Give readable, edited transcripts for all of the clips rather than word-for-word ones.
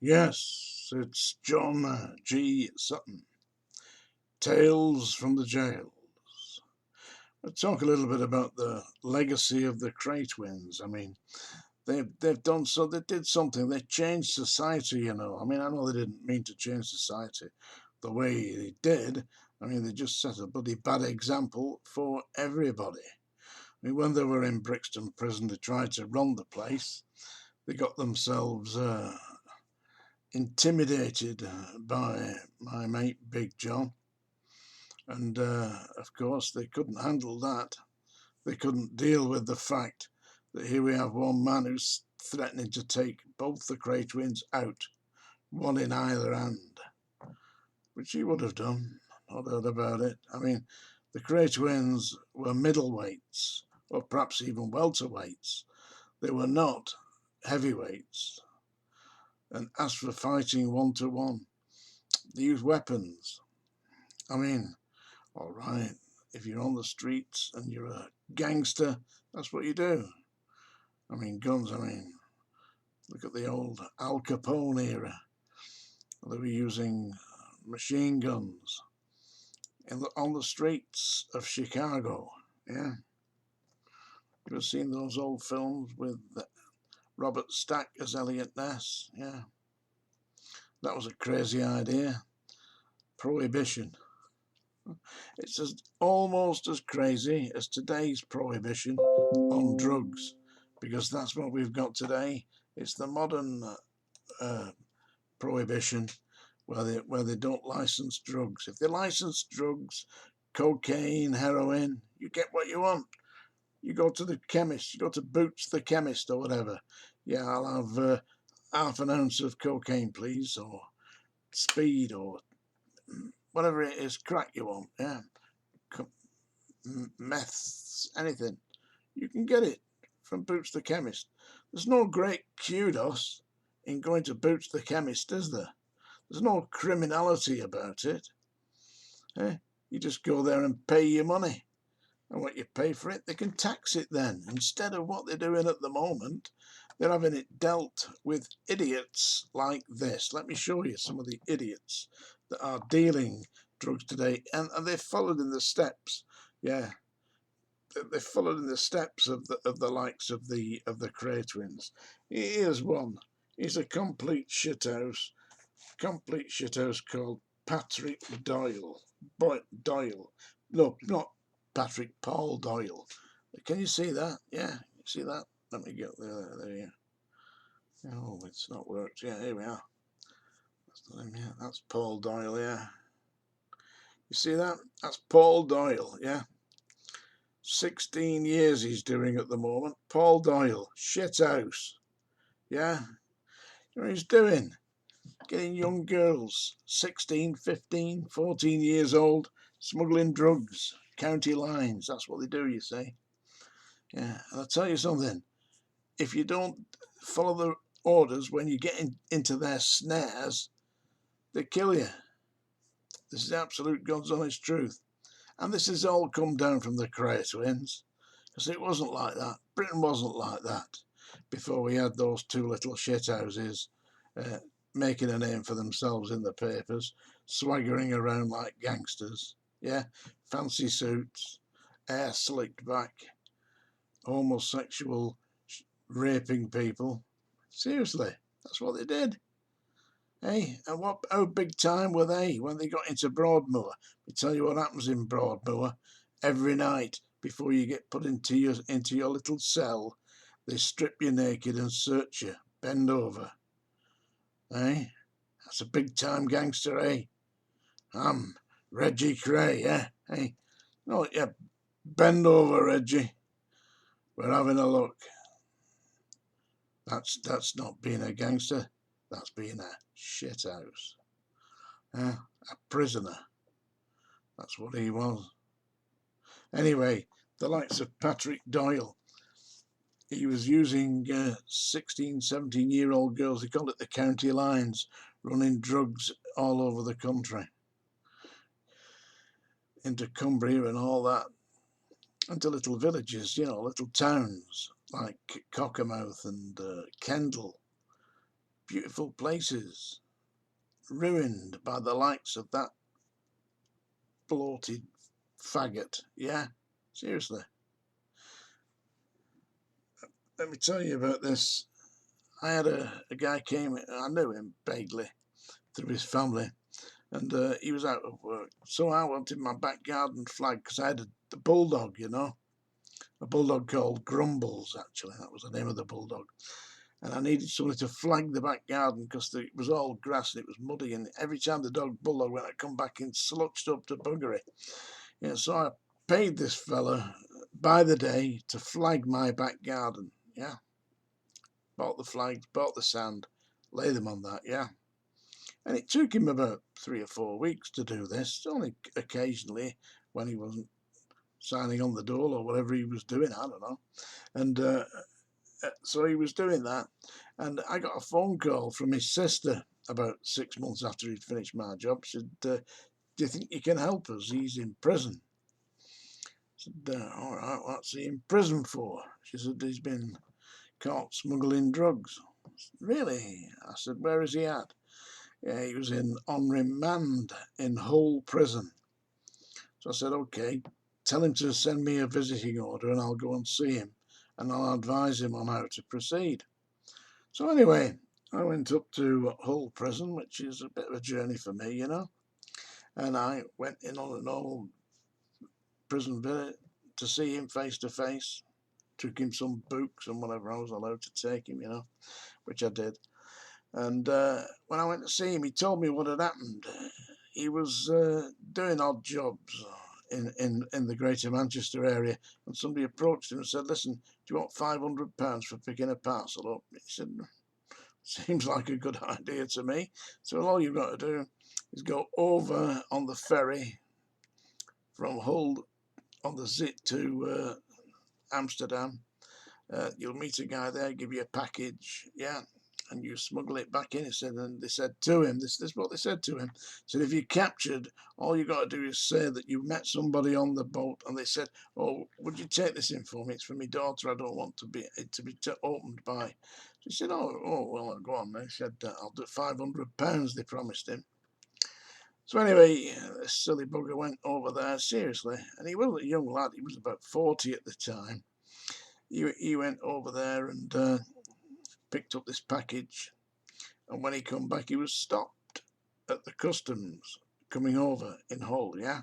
Yes, it's John G. Sutton. Tales from the Jails. Let's talk a little bit about the legacy of the Kray twins. I mean, they've done so. They did something. They changed society. I mean, I know they didn't mean to change society the way they did. I mean, they just set a bloody bad example for everybody. I mean, when they were in Brixton prison, they tried to run the place. They got themselves intimidated by my mate Big John, and of course they couldn't handle that. They couldn't deal with the fact that here we have one man who's threatening to take both the Kray twins out, one in either hand, which he would have done, no doubt about it. I mean, the Kray twins were middleweights, or perhaps even welterweights. They were not heavyweights. And as for fighting one to one, they used weapons. I mean, all right, if you're on the streets and you're a gangster, that's what you do. I mean, guns, look at the old Al Capone era. They were using machine guns on the streets of Chicago. Yeah. You ever seen those old films with Robert Stack as Elliot Ness? Yeah. That was a crazy idea. Prohibition. It's almost as crazy as today's prohibition on drugs, because that's what we've got today. It's the modern prohibition where they don't license drugs. If they license drugs, cocaine, heroin, you get what you want. You go to the chemist, you go to Boots the chemist or whatever. Yeah, I'll have half an ounce of cocaine, please, or speed, or whatever it is, crack you want. Yeah, meths, anything. You can get it from Boots the chemist. There's no great kudos in going to Boots the chemist, is there? There's no criminality about it. Eh? You just go there and pay your money. And what you pay for it, they can tax it then. Instead of what they're doing at the moment, they're having it dealt with idiots like this. Let me show you some of the idiots that are dealing drugs today. And they've followed in the steps. Yeah. They've followed in the steps of the likes of the Kray twins. Here's one. He's a complete shithouse called Patrick Doyle. Doyle. No, not Patrick, Paul Doyle. Can you see that? Yeah, you see that? Let me get there you go. Oh, it's not worked. Yeah, here we are. That's not him, yeah. That's Paul Doyle, yeah. You see that? That's Paul Doyle, yeah. 16 years he's doing at the moment. Paul Doyle, shithouse. Yeah? You know what he's doing? Getting young girls, 16, 15, 14 years old, smuggling drugs, county lines. That's what they do, you see. Yeah, and I'll tell you something. If you don't follow the orders when you get into their snares, they kill you. This is absolute God's honest truth. And this has all come down from the Kray twins, because it wasn't like that. Britain wasn't like that before we had those two little shithouses making a name for themselves in the papers, swaggering around like gangsters. Yeah, fancy suits, hair slicked back, homosexual, raping people. Seriously, that's what they did. Hey, and how big time were they when they got into Broadmoor? I tell you what happens in Broadmoor. Every night before you get put into your little cell, they strip you naked and search you. Bend over. Hey, that's a big time gangster, eh? I'm Reggie Kray, yeah? Hey, no, yeah, bend over, Reggie. We're having a look. That's not being a gangster. That's being a shithouse. A prisoner. That's what he was. Anyway, the likes of Patrick Doyle. He was using 16, 17-year-old girls. They called it the county lines, running drugs all over the country. Into Cumbria and all that. Into little villages, little towns like Cockermouth and Kendal. beautiful places ruined by the likes of that bloated faggot. Yeah, seriously. Let me tell you about this. I had a guy came, I knew him vaguely through his family, and he was out of work. So I wanted my back garden flagged because I had a bulldog, you know, a bulldog called Grumbles, actually. That was the name of the bulldog. And I needed somebody to flag the back garden because it was all grass and it was muddy. And every time the bulldog went, I'd come back in slutched up to buggery. Yeah, so I paid this fella by the day to flag my back garden. Yeah, bought the flags, bought the sand, lay them on that. Yeah, and it took him about 3 or 4 weeks to do this. Only occasionally when he wasn't signing on the door or whatever he was doing. I don't know. And so he was doing that, and I got a phone call from his sister about 6 months after he'd finished my job. She said, do you think you can help us? He's in prison. I said, all right, what's he in prison for? She said, he's been caught smuggling drugs. I said, really? I said, where is he at? Yeah, he was on remand in Hull prison. So I said, okay, tell him to send me a visiting order and I'll go and see him and I'll advise him on how to proceed. So anyway, I went up to Hull prison, which is a bit of a journey for me, you know, and I went in on a normal prison visit to see him face to face. Took him some books and whatever I was allowed to take him, you know, which I did. And when I went to see him, he told me what had happened. He was doing odd jobs in the Greater Manchester area, and somebody approached him and said, listen, do you want £500 for picking a parcel up? He said, seems like a good idea to me. So all you've got to do is go over on the ferry from Hull on the Zit to Amsterdam. You'll meet a guy there, give you a package, yeah, and you smuggle it back in. He said, and they said to him, this is what they said to him. Said, if you're captured, all you got to do is say that you met somebody on the boat, and they said, oh, would you take this in for me? It's for my daughter. I don't want it to be opened by. So he said, oh, well, go on. They said, I'll do £500. They promised him. So anyway, this silly bugger went over there seriously, and he wasn't a young lad. He was about 40 at the time. He went over there and picked up this package, and when he come back, he was stopped at the customs coming over in Hull. Yeah,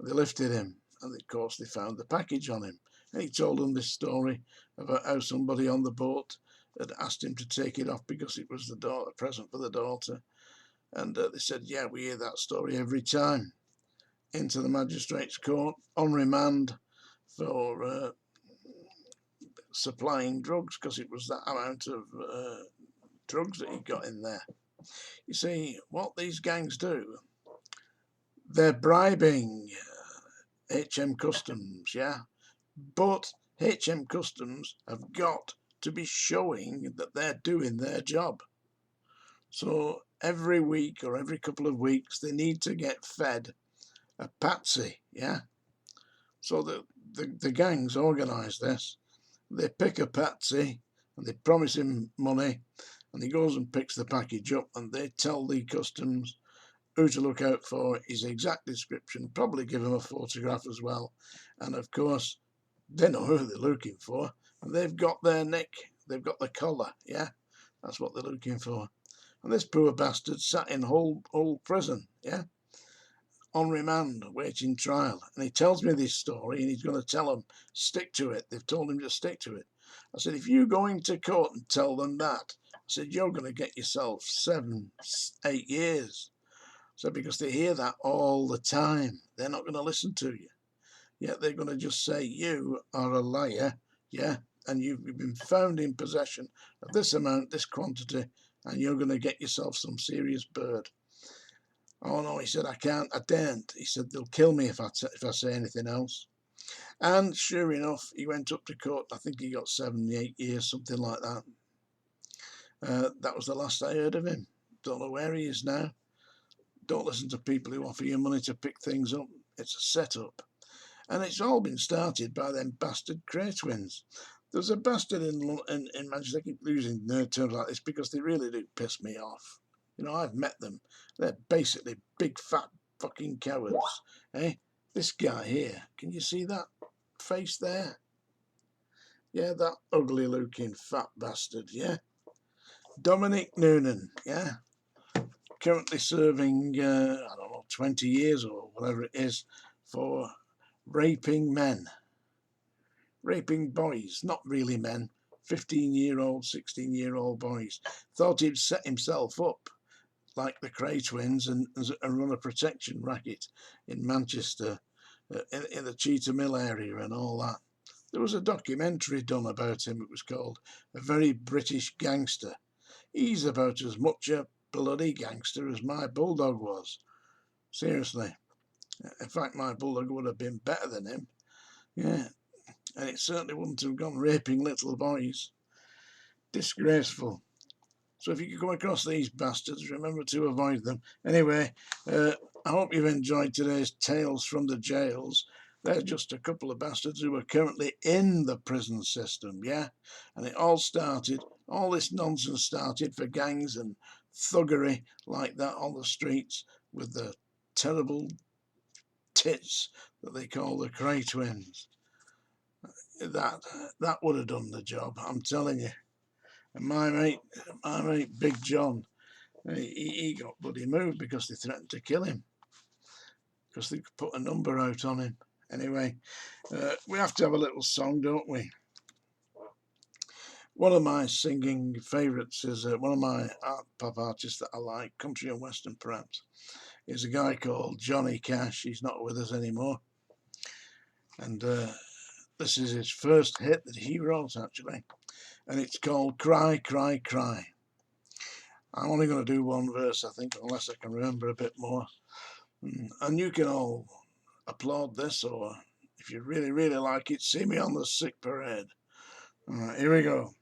they lifted him, and of course they found the package on him, and he told them this story about how somebody on the boat had asked him to take it off because it was the present for the daughter, and they said, yeah, we hear that story every time. Into the magistrate's court on remand for supplying drugs, because it was that amount of drugs that he got in there. You see, what these gangs do, they're bribing HM Customs, yeah? But HM Customs have got to be showing that they're doing their job. So every week or every couple of weeks, they need to get fed a patsy, yeah? So the gangs organise this. They pick a patsy and they promise him money, and he goes and picks the package up, and they tell the customs who to look out for, his exact description, probably give him a photograph as well, and of course they know who they're looking for, and they've got their nick, they've got the collar, yeah, that's what they're looking for. And this poor bastard sat in Hull prison, yeah, on remand, waiting trial. And he tells me this story, and he's going to tell them, stick to it. They've told him to stick to it. I said, if you go into court and tell them that, I said, you're going to get yourself 7, 8 years. So because they hear that all the time, they're not going to listen to you. Yet they're going to just say, you are a liar, yeah, and you've been found in possession of this amount, this quantity, and you're going to get yourself some serious bird. Oh no, he said, I can't, I daren't. He said, they'll kill me if I say anything else. And sure enough, he went up to court. I think he got 7, 8 years, something like that. That was the last I heard of him. Don't know where he is now. Don't listen to people who offer you money to pick things up. It's a setup. And it's all been started by them bastard Kray twins. There's a bastard in Manchester. I keep losing terms like this because they really do piss me off. You know, I've met them. They're basically big fat fucking cowards. Eh? This guy here, can you see that face there? Yeah, that ugly looking fat bastard, yeah? Dominic Noonan, yeah? Currently serving, I don't know, 20 years or whatever it is for raping men. Raping boys, not really men. 15-year-old, 16-year-old boys. Thought he'd set himself up like the Kray twins and run a protection racket in Manchester, in the Cheetah Mill area and all that. There was a documentary done about him. It was called A Very British Gangster. He's about as much a bloody gangster as my bulldog was. Seriously. In fact, my bulldog would have been better than him. Yeah. And it certainly wouldn't have gone raping little boys. Disgraceful. So if you could come across these bastards, remember to avoid them. Anyway, I hope you've enjoyed today's Tales from the Jails. They're just a couple of bastards who are currently in the prison system, yeah? And it all started, all this nonsense started for gangs and thuggery like that on the streets with the terrible tits that they call the Kray twins. That would have done the job, I'm telling you. And my mate Big John, he got bloody moved because they threatened to kill him because they put a number out on him. Anyway, we have to have a little song, don't we? One of my singing favourites is one of my pop artists that I like, country and western perhaps, is a guy called Johnny Cash. He's not with us anymore. And this is his first hit that he wrote, actually. And it's called Cry, Cry, Cry. I'm only going to do one verse, I think, unless I can remember a bit more. And you can all applaud this, or if you really, really like it, see me on the sick parade. All right, here we go.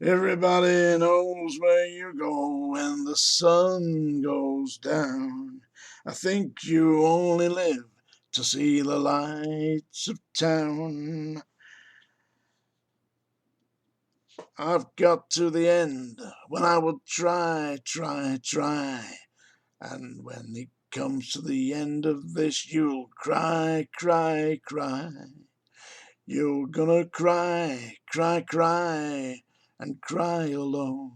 Everybody knows where you go when the sun goes down. I think you only live to see the lights of town. I've got to the end when I would try. And when it comes to the end of this, you'll cry. You're gonna cry, and cry alone.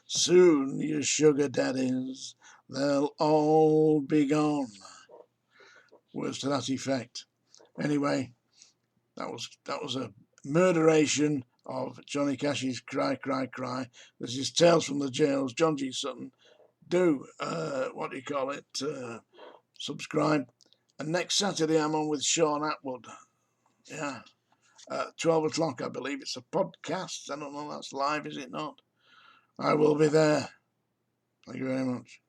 Soon your sugar daddies, they'll all be gone. Words to that effect. Anyway, that was a murderation of Johnny Cash's Cry. This is Tales from the Jails. John G. Sutton. Do, subscribe. And next Saturday I'm on with Sean Atwood. Yeah. 12 o'clock, I believe. It's a podcast. I don't know, that's live, is it not? I will be there. Thank you very much.